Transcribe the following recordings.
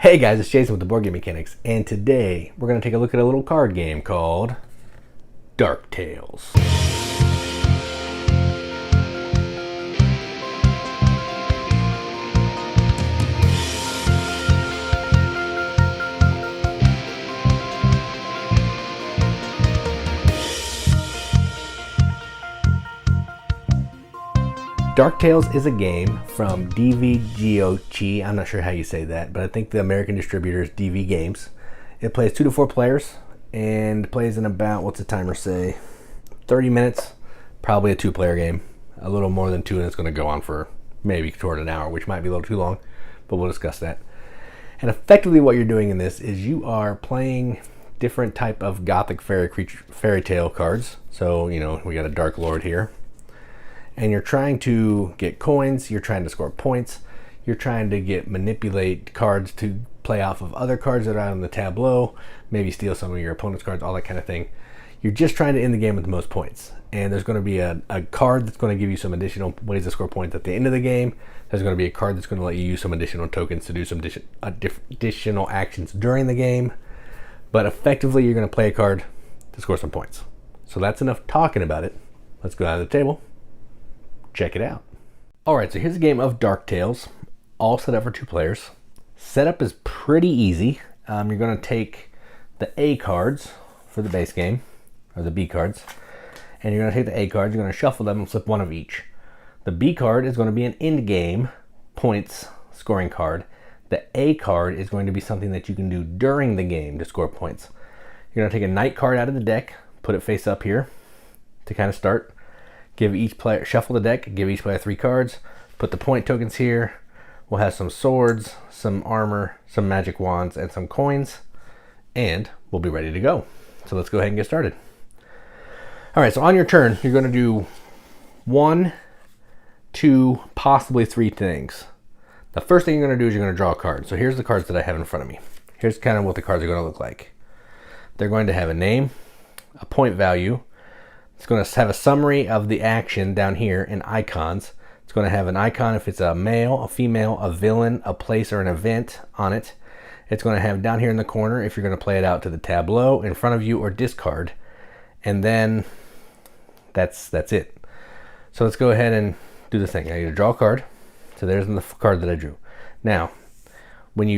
Hey guys, it's Jason with the Board Game Mechanics, and today we're going to take a look at a little card game called Dark Tales. Dark Tales is a game from DVGOG. I'm not sure how you say that, but I think the American distributor is DV Games. It plays 2 to 4 players and plays in about, what's the timer say, 30 minutes. Probably a 2-player game. A little more than 2, and it's going to go on for maybe toward an hour, which might be a little too long, but we'll discuss that. And effectively what you're doing in this is you are playing different type of gothic fairy tale cards. So, we got a Dark Lord here. And you're trying to get coins, you're trying to score points, you're trying to manipulate cards to play off of other cards that are out on the tableau, maybe steal some of your opponent's cards, all that kind of thing. You're just trying to end the game with the most points. And there's going to be a card that's going to give you some additional ways to score points at the end of the game. There's going to be a card that's going to let you use some additional tokens to do some additional actions during the game. But effectively, you're going to play a card to score some points. So that's enough talking about it. Let's go out of the table. Check it out. Alright, so here's a game of Dark Tales, all set up for 2 players. Setup is pretty easy. You're going to take the A cards for the base game, or the B cards, and you're going to take the A cards, you're going to shuffle them and flip one of each. The B card is going to be an end game points scoring card. The A card is going to be something that you can do during the game to score points. You're going to take a Knight card out of the deck, put it face up here to kind of start. Give each player, shuffle the deck, give each player 3 cards, put the point tokens here. We'll have some swords, some armor, some magic wands, and some coins, and we'll be ready to go. So let's go ahead and get started. All right, so on your turn, you're gonna do 1, 2, possibly 3 things. The first thing you're gonna do is you're gonna draw a card. So here's the cards that I have in front of me. Here's kind of what the cards are gonna look like. They're going to have a name, a point value. It's going to have a summary of the action down here in icons. It's going to have an icon if it's a male, a female, a villain, a place, or an event on it. It's going to have down here in the corner if you're going to play it out to the tableau, in front of you, or discard. And then that's it. So let's go ahead and do the thing. I need to draw a card. So there's the card that I drew. Now,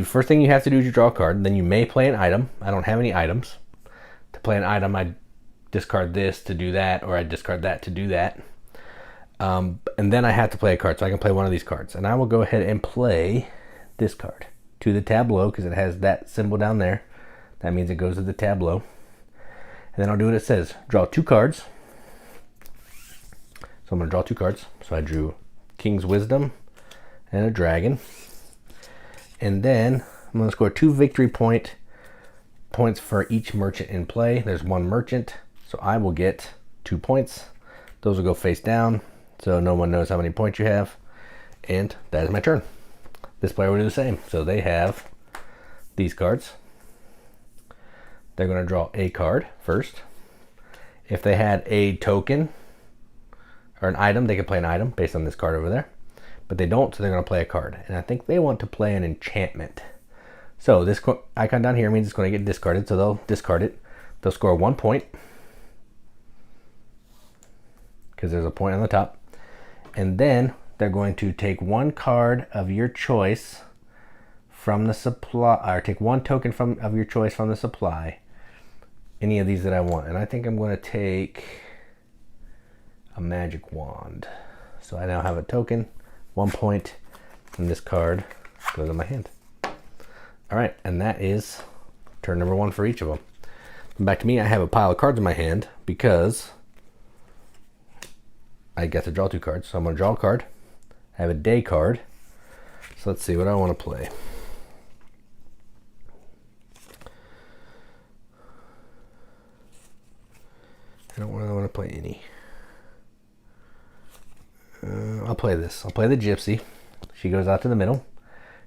first thing you have to do is you draw a card. Then you may play an item. I don't have any items. To play an item, I discard this to do that, or I discard that to do that. And then I have to play a card, so I can play one of these cards. And I will go ahead and play this card to the tableau because it has that symbol down there. That means it goes to the tableau. And then I'll do what it says. Draw 2 cards. So I'm going to draw 2 cards. So I drew King's Wisdom and a Dragon. And then I'm going to score 2 victory points for each merchant in play. There's 1 merchant. So I will get 2 points. Those will go face down, so no one knows how many points you have. And that is my turn. This player will do the same. So they have these cards. They're going to draw a card first. If they had a token or an item, they could play an item based on this card over there. But they don't, so they're going to play a card. And I think they want to play an enchantment. So this icon down here means it's going to get discarded, so they'll discard it. They'll score 1 point, because there's a point on the top. And then they're going to take 1 card of your choice from the supply, or take 1 token of your choice from the supply. Any of these that I want. And I think I'm going to take a magic wand. So I now have a token, 1 point, and this card goes in my hand. All right, and that is turn number 1 for each of them. Back to me, I have a pile of cards in my hand because I get to draw 2 cards. So I'm going to draw a card. I have a day card. So let's see what I want to play. I don't really want to play any. I'll play this. I'll play the Gypsy. She goes out to the middle.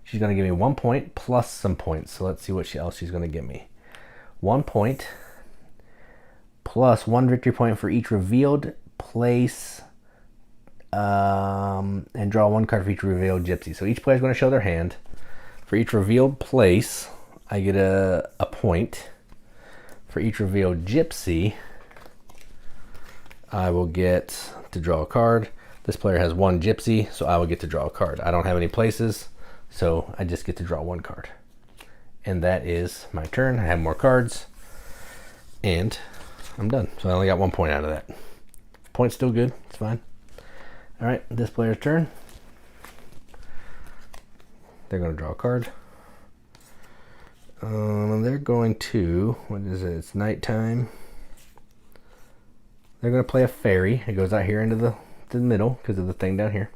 She's going to give me 1 point plus some points. So let's see what else she's going to give me. 1 point plus 1 victory point for each revealed place, and draw 1 card for each revealed Gypsy. So each player is going to show their hand. For each revealed place, I get a point. For each revealed gypsy, I will get to draw a card. This player has 1 gypsy, so I will get to draw a card. I don't have any places, so I just get to draw 1 card. And that is my turn. I have more cards, and I'm done. So I only got 1 point out of that. Point's still good, it's fine. All right, this player's turn. They're gonna draw a card. They're going to, what is it? It's nighttime. They're gonna play a fairy. It goes out here into the middle because of the thing down here.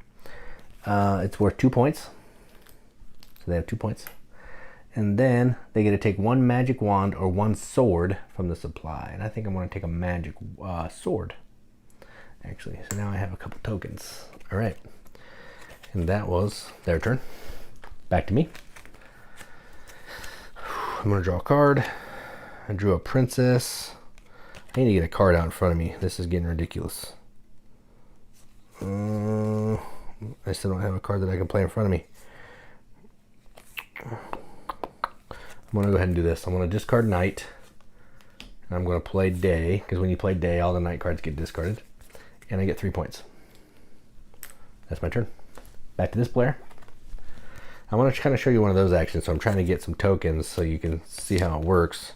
It's worth 2 points. So they have 2 points. And then they get to take 1 magic wand or 1 sword from the supply. And I think I'm gonna take a magic sword, actually. So now I have a couple tokens. All right. And that was their turn. Back to me. I'm gonna draw a card. I drew a princess. I need to get a card out in front of me. This is getting ridiculous. I still don't have a card that I can play in front of me. I'm gonna go ahead and do this. I'm gonna discard night. And I'm gonna play day, because when you play day, all the night cards get discarded. And I get 3 points. That's my turn. Back to this player. I want to kind of show you one of those actions, so I'm trying to get some tokens so you can see how it works.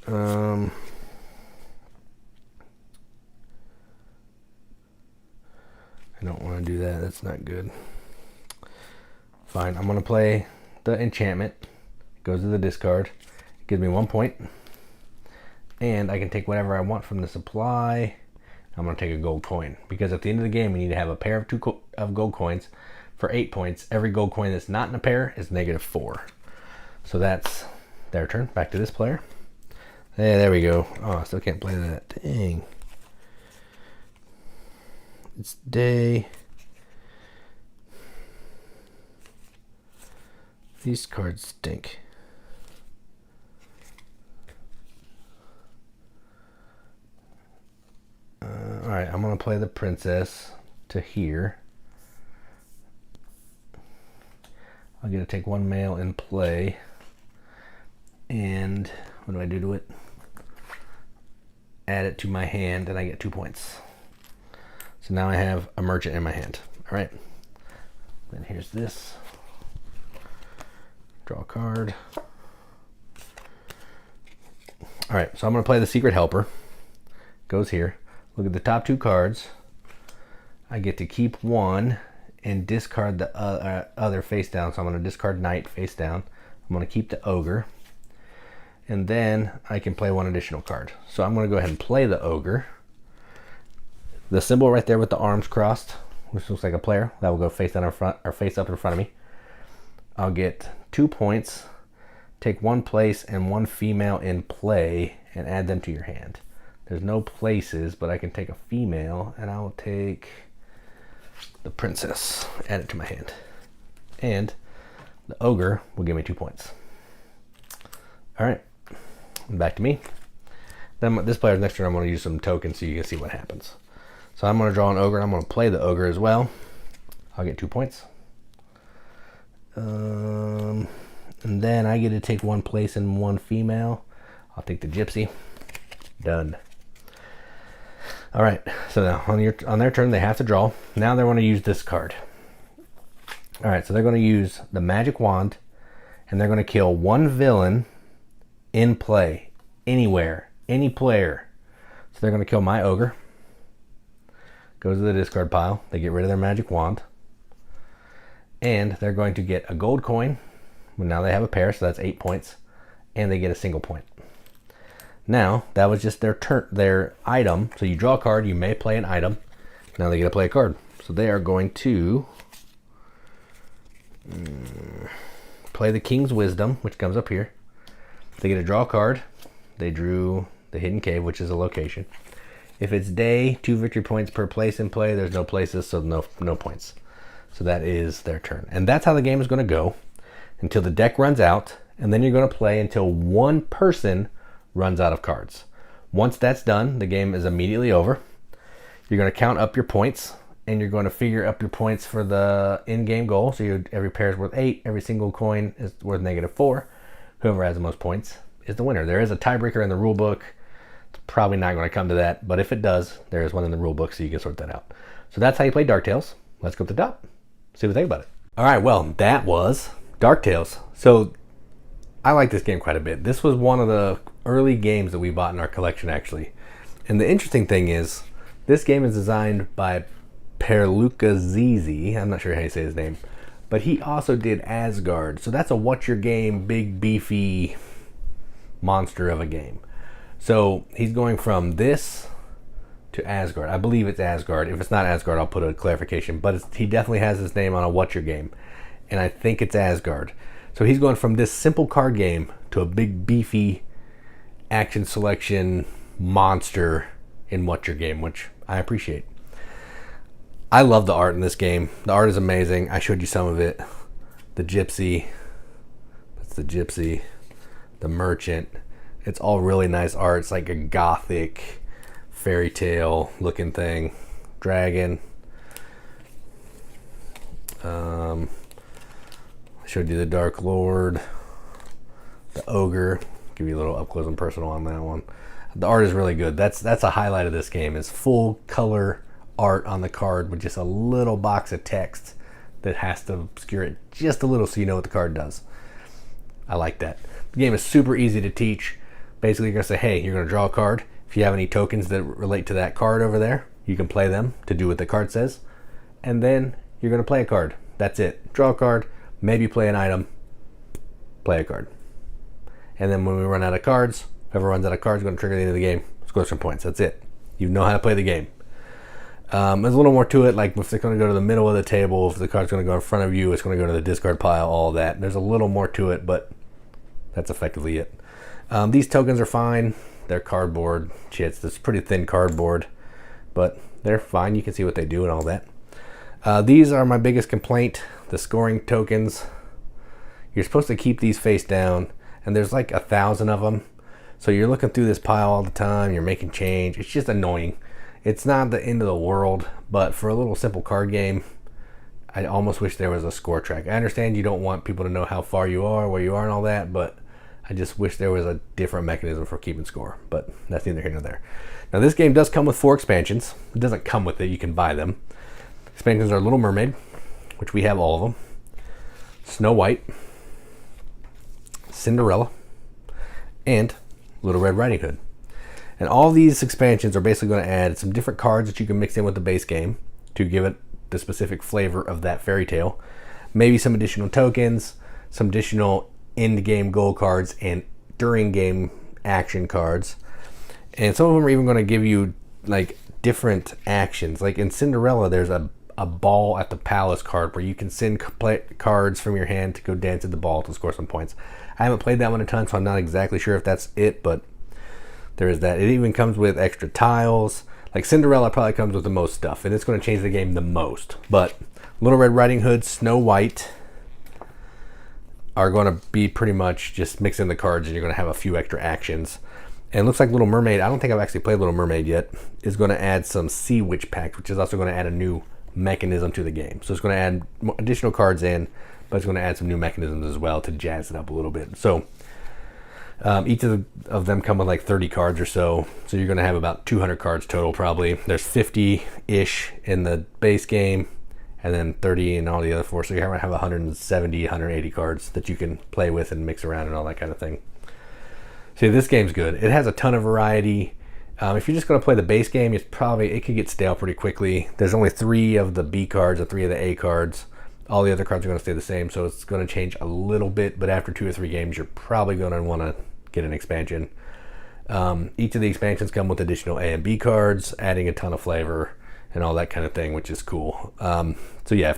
I don't want to do that. That's not good. Fine. I'm going to play the enchantment. It goes to the discard. It gives me 1 point. And I can take whatever I want from the supply. I'm going to take a gold coin, because at the end of the game, we need to have a pair of gold coins for 8 points. Every gold coin that's not in a pair is -4. So that's their turn. Back to this player. Hey, there we go. Oh, I still can't play that. Dang. It's day. These cards stink. All right, I'm gonna play the princess to here. I'll get to take 1 male in play. And what do I do to it? Add it to my hand, and I get 2 points. So now I have a merchant in my hand. All right. Then here's this. Draw a card. All right, so I'm going to play the secret helper. Goes here. Look at the top 2 cards. I get to keep 1 and discard the other face down. So I'm going to discard knight face down. I'm going to keep the ogre. And then I can play 1 additional card. So I'm going to go ahead and play the ogre. The symbol right there with the arms crossed, which looks like a player, that will go face down in front, or face up in front of me. I'll get 2 points, take 1 place and 1 female in play, and add them to your hand. There's no places, but I can take a female, and I will take the princess, add it to my hand. And the ogre will give me 2 points. All right, back to me. Then this player's next turn, I'm going to use some tokens so you can see what happens. So I'm going to draw an ogre, and I'm going to play the ogre as well. I'll get 2 points. And then I get to take 1 place and 1 female. I'll take the gypsy. Done. All right, so now on their turn, they have to draw. Now they want to use this card. All right, so they're going to use the magic wand, and they're going to kill 1 villain in play, anywhere, any player. So they're going to kill my ogre. Goes to the discard pile. They get rid of their magic wand. And they're going to get a gold coin. Well, now they have a pair, so that's 8 points. And they get a single point. Now, that was just their turn, their item. So you draw a card, you may play an item. Now they get to play a card. So they are going to play the King's Wisdom, which comes up here. They get to draw a card. They drew the Hidden Cave, which is a location. If it's day, 2 victory points per place in play. There's no places, so no points. So that is their turn. And that's how the game is going to go until the deck runs out. And then you're going to play until 1 person runs out of cards. Once that's done, the game is immediately over. You're going to count up your points. and you're going to figure up your points for the in-game goal. So every pair is worth 8, every single coin is worth -4. Whoever has the most points is the winner. There is a tiebreaker in the rule book. It's probably not going to come to that, but if it does, there is one in the rule book, so you can sort that out. So that's how you play Dark Tales. Let's go to the top, see what they think about it. All right, well, that was Dark Tales. So I like this game quite a bit. This was one of the early games that we bought in our collection, actually. And the interesting thing is, this game is designed by Perluca Zizi. I'm not sure how you say his name, but he also did Asgard. So that's a what's your game, big beefy monster of a game. So he's going from this to Asgard. I believe it's Asgard. If it's not Asgard, I'll put a clarification. But he definitely has his name on a what's your game, and I think it's Asgard. So he's going from this simple card game to a big beefy action selection monster in what's your game, which I appreciate. I love the art in this game. The art is amazing. I showed you some of it. The gypsy. That's the gypsy. The merchant. It's all really nice art. It's like a gothic fairy tale looking thing. Dragon. I showed you the Dark Lord. The ogre. Give you a little up close and personal on that one. The art is really good. That's a highlight of this game. Is full color art on the card with just a little box of text that has to obscure it just a little so you know what the card does. I like that. The game is super easy to teach. Basically, you're going to say, hey, you're going to draw a card. If you have any tokens that relate to that card over there, you can play them to do what the card says. And then you're going to play a card. That's it. Draw a card, maybe play an item, play a card. And then when we run out of cards, whoever runs out of cards is going to trigger the end of the game, score some points. That's it. You know how to play the game. There's a little more to it, like if it's going to go to the middle of the table, if the card's going to go in front of you, it's going to go to the discard pile, all of that. There's a little more to it, but that's effectively it. These tokens are fine. They're cardboard chits. This is pretty thin cardboard, but they're fine. You can see what they do and all that. These are my biggest complaint, the scoring tokens. You're supposed to keep these face down, and there's like 1,000 of them. So you're looking through this pile all the time. You're making change. It's just annoying. It's not the end of the world, but for a little simple card game, I almost wish there was a score track. I understand you don't want people to know how far you are, where you are, and all that, but I just wish there was a different mechanism for keeping score. But that's neither here nor there. Now, this game does come with 4 expansions. It doesn't come with it. You can buy them. Expansions are Little Mermaid, which we have all of them, Snow White, Cinderella, and Little Red Riding Hood. And all these expansions are basically going to add some different cards that you can mix in with the base game to give it the specific flavor of that fairy tale. Maybe some additional tokens, some additional end-game goal cards, and during-game action cards. And some of them are even going to give you like different actions. Like in Cinderella, there's a ball at the palace card where you can send cards from your hand to go dance at the ball to score some points. I haven't played that one a ton, so I'm not exactly sure if that's it, but there is that. It even comes with extra tiles. Like Cinderella probably comes with the most stuff, and it's going to change the game the most. But Little Red Riding Hood, Snow White are going to be pretty much just mix in the cards, and you're going to have a few extra actions. And it looks like Little Mermaid, I don't think I've actually played Little Mermaid yet, is going to add some Sea Witch packs, which is also going to add a new mechanism to the game. So it's going to add additional cards in, but it's going to add some new mechanisms as well to jazz it up a little bit. So each of them come with like 30 cards or so. So you're going to have about 200 cards total probably. There's 50-ish in the base game, and then 30 in all the other 4. So you're going to have 170, 180 cards that you can play with and mix around and all that kind of thing. See, this game's good. It has a ton of variety. If you're just going to play the base game, it could get stale pretty quickly. There's only 3 of the B cards and 3 of the A cards. All the other cards are going to stay the same, so it's going to change a little bit, but after 2 or 3 games, you're probably going to want to get an expansion. Each of the expansions come with additional A and B cards, adding a ton of flavor and all that kind of thing, which is cool. So yeah,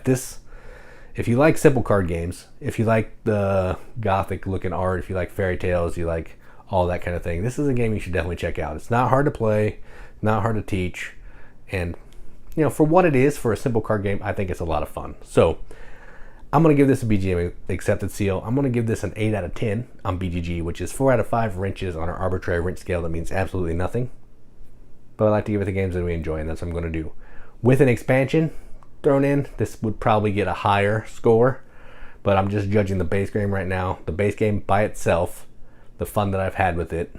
if you like simple card games, if you like the gothic looking art, if you like fairy tales, you like all that kind of thing, this is a game you should definitely check out. It's not hard to play, not hard to teach, and you know, for what it is, for a simple card game, I think it's a lot of fun. So I'm going to give this a BGM accepted seal. I'm going to give this an 8 out of 10 on BGG, which is 4 out of 5 wrenches on our arbitrary wrench scale. That means absolutely nothing. But I like to give it the games that we enjoy, and that's what I'm going to do. With an expansion thrown in, this would probably get a higher score, but I'm just judging the base game right now. The base game by itself, the fun that I've had with it,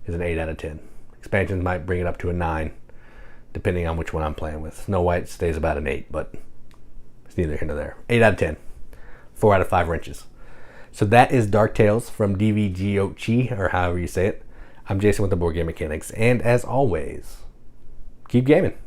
is an 8 out of 10. Expansions might bring it up to a 9, depending on which one I'm playing with. Snow White stays about an 8, but it's neither here nor there. 8 out of 10. 4 out of 5 wrenches. So that is Dark Tales from DVGOchi, or however you say it. I'm Jason with the Board Game Mechanics, and as always, keep gaming.